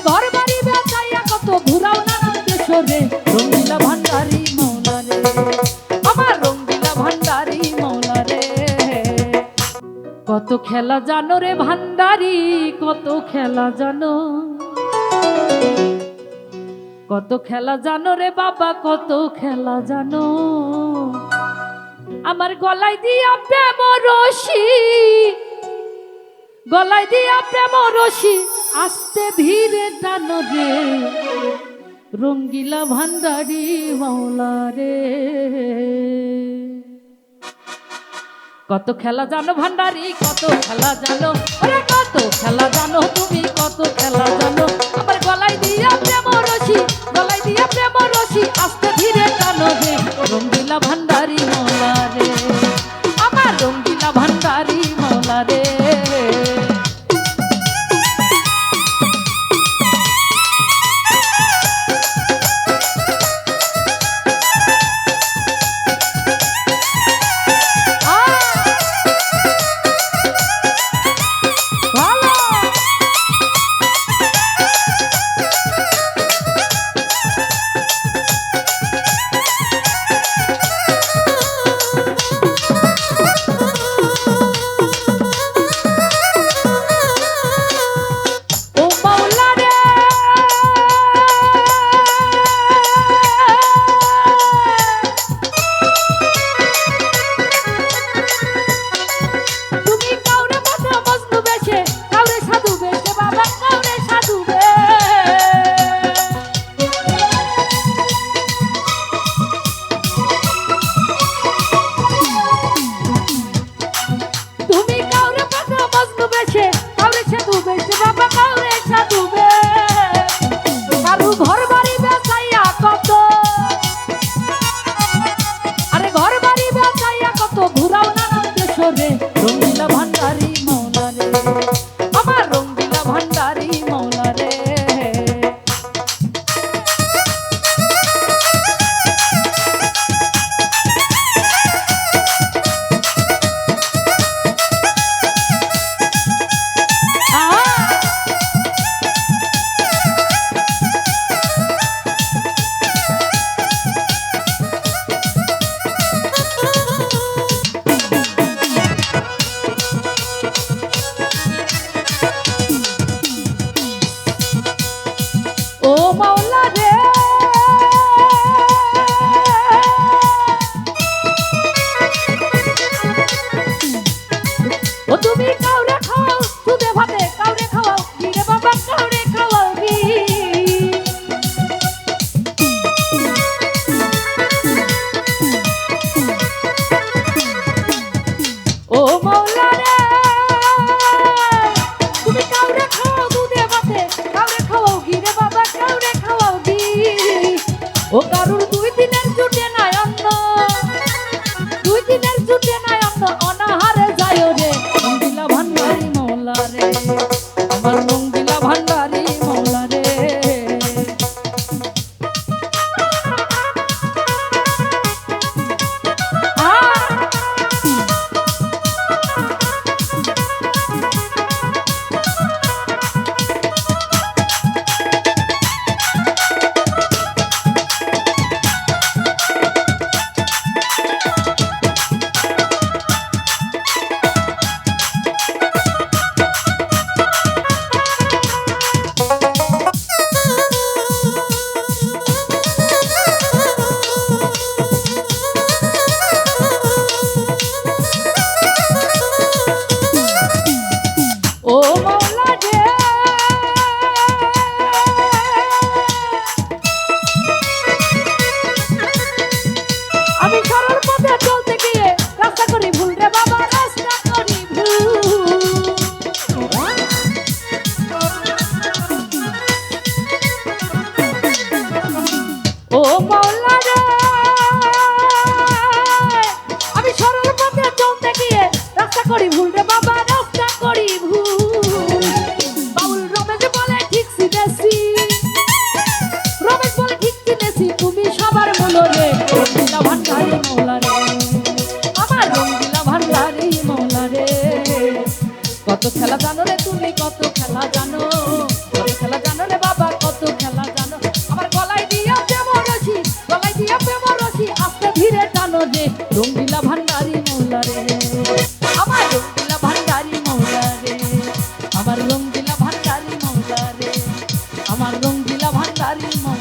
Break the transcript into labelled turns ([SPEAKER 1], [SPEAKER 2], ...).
[SPEAKER 1] ঘর বাড়ি বেচাইয়া কত ঘুরাও নানান দেশ রে, রঙ্গিলা ভান্ডারি মৌলা রে, আমার রঙ্গিলা ভান্ডারি মৌলা রে। কত খেলা জানো রে ভান্ডারি, কত খেলা জানো, কত খেলা জানো রে বাবা, কত খেলা জানো। আমার গলায় দিয়া প্রেম রশি, গলায় দিয়া প্রেম রশি, আস্তে ধীরে টানো রে, রঙ্গিলা ভান্ডারি মৌলা রে। কত খেলা জানো ভান্ডারি, কত খেলা জানো, ওরে কত খেলা জানো তুমি, কত খেলা জানো। আমার গলায় দিয়া প্রেম রশি, গলায় দিয়া প্রেম রশি, আস্তে ধীরে টানো রে, রঙ্গিলা ভান্ডারি মৌলা রে, আমার রঙ্গিলা ভান্ডারি মৌলা রে। রঙ্গিলা ভান্ডারি মৌলা রে, আমার রঙ্গিলা ভান্ডারি মৌলা রে। ও মাওলা রে, ও তুমি কাউরে খাও সুদে ভাতে, কাউরে খাওয়াও গিরে বাবা, কাউরে খাওয়াও গি। ও মাওলা রে, তুমি কাউরে খাও দুধে ভাতে, কাউরে খাওয়াও গিরে বাবা, কাউরে খাওয়াও গি। ও কারুর 2 দিনের জুটে নাই অন্ন, 2 দিনের জুটে নাই অন্ন, অনাহারে যায় রে, রঙ্গিলা ভান্ডারি মৌলা রে, আমার রঙ্গিলা ভান্ডারি মৌলা রে। ও মাওলা রে, আমি সরল পথে চলতে গিয়ে রাস্তা করি ভুল রে বাবা, রাস্তা করি ভুল। ও মাওলা রে, আমি সরল পথে চলতে গিয়ে রাস্তা করি ভুল রে বাবা, রাস্তা করি ভুল। বাউল রমেশ বলে ঠিক চিনেছি, রমেশ বলে ঠিক চিনেছি, তুমি সবার মূল রে, রঙ্গিলা ভান্ডারি মৌলা রে, আমার রঙ্গিলা ভান্ডারি মৌলা রে। কত খেলা জানো রে তুমি, কত খেলা জানো, কত খেলা জানো রে বাবা। জানো যে রঙ্গিলা ভান্ডারি মৌলা রে, আমার রঙ্গিলা ভান্ডারি মৌলা রে, আমার রঙ্গিলা ভান্ডারি মৌলা রে, আমার রঙ্গিলা ভান্ডারি মৌলা।